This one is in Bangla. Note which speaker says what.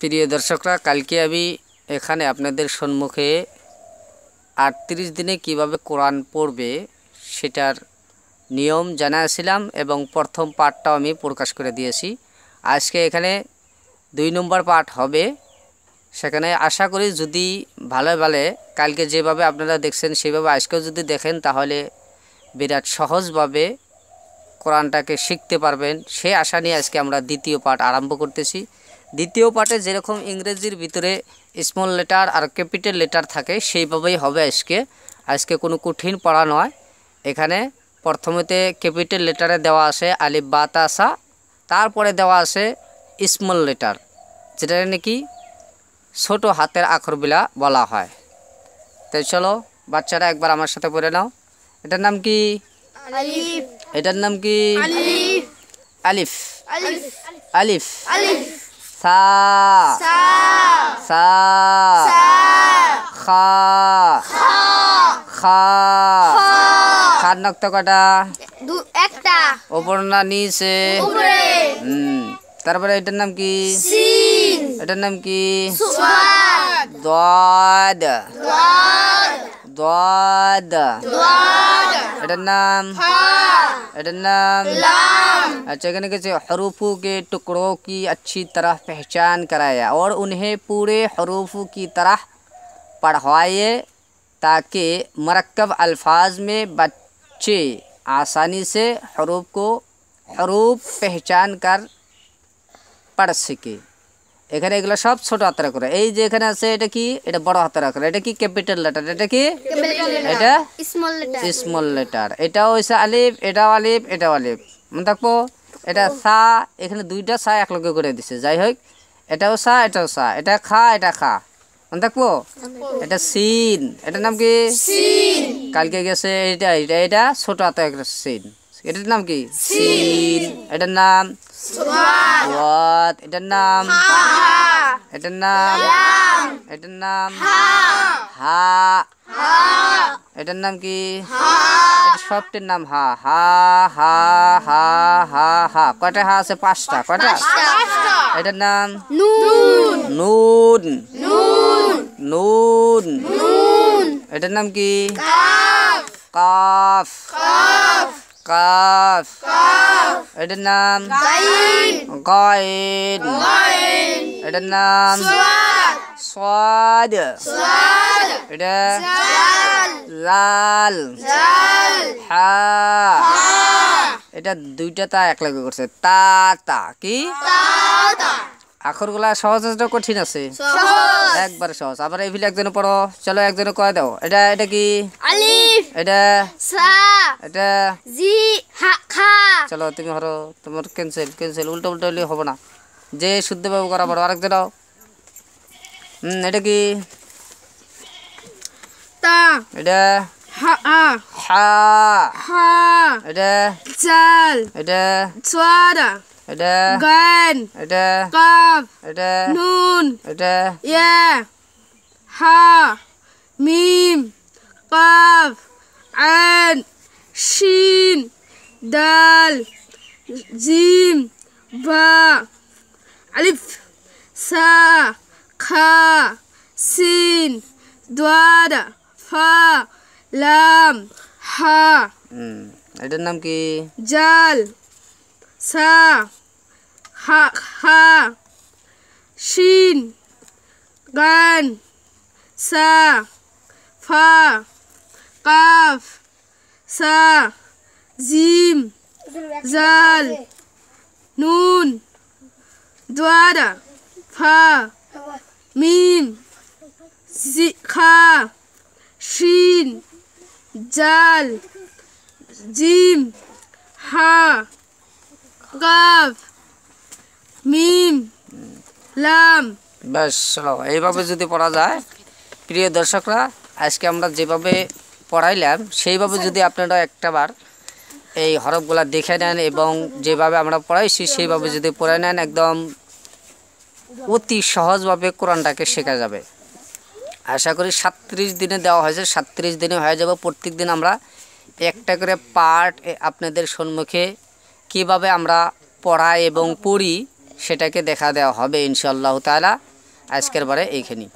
Speaker 1: প্রিয় দর্শকরা, কালকে আমি এখানে আপনাদের সম্মুখে 38 দিনে কিভাবে কোরআন পড়বে সেটার নিয়ম জানাছিলাম এবং প্রথম পার্টটাও আমি প্রকাশ করে দিয়েছি। আজকে এখানে 2 নম্বর পার্ট হবে। সেখানে আশা করি যদি ভালো কালকে যেভাবে আপনারা দেখছেন সেভাবে আজকেও যদি দেখেন তাহলে বিরাট সহজভাবে কোরআনটাকে শিখতে পারবেন। সেই আশা নিয়ে আজকে আমরা দ্বিতীয় পার্ট আরম্ভ করতেছি। দ্বিতীয় পার্টে যেরকম ইংরেজির ভিতরে স্মল লেটার আর ক্যাপিটাল লেটার থাকে সেইভাবেই হবে আজকে কোনো কঠিন পড়া নয়। এখানে প্রথমেতে ক্যাপিটাল লেটারে দেওয়া আছে আলিফ বা তা সা, তারপরে দেওয়া আছে স্মল লেটার যেটা নাকি ছোট হাতের আখরগুলা বলা হয়। তাই চলো বাচ্চারা একবার আমার সাথে পড়ে নাও। এটার নাম কি?
Speaker 2: আলিফ।
Speaker 1: এটার নাম কি?
Speaker 2: আলিফ।
Speaker 1: আলিফ।
Speaker 2: আলিফ।
Speaker 1: আলিফ।
Speaker 2: আলিফ।
Speaker 1: সা
Speaker 2: সা
Speaker 1: সা
Speaker 2: সা
Speaker 1: খা
Speaker 2: খা
Speaker 1: খা
Speaker 2: খা
Speaker 1: খার নক্ত কটা?
Speaker 2: একটা।
Speaker 1: ওপর না নিচে?
Speaker 2: উপরে।
Speaker 1: তারপরে এটার নাম কি?
Speaker 2: সিন।
Speaker 1: এটার নাম কি?
Speaker 2: সাদ।
Speaker 1: দাদ
Speaker 2: দাদ।
Speaker 1: দাদ।
Speaker 2: দাদ।
Speaker 1: এটার নাম?
Speaker 2: হা।
Speaker 1: एटर नाम?
Speaker 2: लाम।
Speaker 1: अच्छा, कहने के हरूफों के टुकड़ों की अच्छी तरह पहचान कराया और उन्हें पूरे हरूफों की तरह पढ़वाए ताकि मरकब अल्फाज में बच्चे आसानी से हरूफ पहचान कर पढ़ सके। এখানে এগুলো সব ছোট হাতের করে। এই যে এখানে আছে এটা কি? এটা বড় হাতের করে। এটা কি? Capital letter. এটা কি? এটা স্মল লেটার। এটাও হইছে আলিফ, এটাও আলিফ, এটাও আলিফ। মনে থাকবো? এটা সা, এখানে দুইটা সা একলগে করে দিছে। যাই হোক, এটাও সা, এটাও সা। এটা খা, এটা খা। মনে থাকবো? এটা সিন। এটার নাম কি?
Speaker 2: সিন।
Speaker 1: কালকে গেছে এটা এটা এটা ছোট হাতে একটা সিন। এটার নাম কি? সিন। এটার নাম ওয়াত। এটার নাম এটার নাম এটার নাম হা। এটার নাম কি? এটা সবটির নাম হা। হা হা হা হা হা। কয়টা হা আছে? 5টা। কয়টা? এটার নাম
Speaker 2: নুন।
Speaker 1: নুন।
Speaker 2: নুন।
Speaker 1: নুন।
Speaker 2: নুন।
Speaker 1: এটার নাম কি?
Speaker 2: Calf.
Speaker 1: Calf.
Speaker 2: Calf.
Speaker 1: Calf.
Speaker 2: Calf.
Speaker 1: এটার নাম
Speaker 2: গাইন।
Speaker 1: গাইন।
Speaker 2: গাইন।
Speaker 1: এটার নাম
Speaker 2: সাদ।
Speaker 1: সাদ।
Speaker 2: সাদ।
Speaker 1: এটা
Speaker 2: জাল।
Speaker 1: লাল।
Speaker 2: জাল।
Speaker 1: হা।
Speaker 2: হা।
Speaker 1: এটা দুইটা তা এক লাগে করছে। তা তা কি?
Speaker 2: তাতা।
Speaker 1: আখরগুলা সহজ আছে কঠিন আছে?
Speaker 2: সহজ।
Speaker 1: একবার সহজ। আবার এই ফিলে একজনে পড়ো। চলো একজনে কয় দাও। এটা এটা কি?
Speaker 2: আলিফ।
Speaker 1: এটা
Speaker 2: সা।
Speaker 1: এটা
Speaker 2: জি হা খা।
Speaker 1: চলো তুমি হরো। তোমার ক্যান্সেল উল্টো উল্টো হলে হবে না। যে শুদ্ধভাবে করা বড়। আরেকজন দাও। এটা কি?
Speaker 2: তা।
Speaker 1: এটা
Speaker 2: হা আ
Speaker 1: হা।
Speaker 2: হা।
Speaker 1: এটা
Speaker 2: জাল।
Speaker 1: এটা
Speaker 2: সাদা।
Speaker 1: এটা
Speaker 2: গান।
Speaker 1: এটা
Speaker 2: কাফ।
Speaker 1: এটা
Speaker 2: নুন।
Speaker 1: এটা
Speaker 2: ইয়া। হা। মিম। কাফ। আইন। শিন। দাল। জিম। বা। আলিফ। সা। খা। সিন। দাদ। ফা। লাম। হা।
Speaker 1: এটার নাম কি?
Speaker 2: জাল। সা। হা খা। শিন। গান। সা। ফা। কাফ। সা। জিম। জাল। নুন। দাদা। ফা। মিম। জি খা। শিন। জাল। জিম। হা। কাফ। মিম। লাম।
Speaker 1: ব্যাস চলো এইভাবে যদি পড়া যায়। প্রিয় দর্শকরা, আজকে আমরা যেভাবে পড়াইলাম সেইভাবে যদি আপনারা একটাবার এই হরফগুলা দেখে নেন এবং যেভাবে আমরা পড়াইছি সেইভাবে যদি পড়ে নেন, একদম অতি সহজভাবে কোরআনটাকে শেখা যাবে। আশা করি 37 দিনে দেওয়া হয়েছে, 37 দিনে হয়ে যাবে। প্রত্যেক দিন আমরা একটা করে পার্ট আপনাদের সম্মুখে কিভাবে আমরা পড়াই এবং পড়ি সেটাকে দেখা দেওয়া হবে ইনশাআল্লাহ তাআলা। আজকের বারে এইখানেই।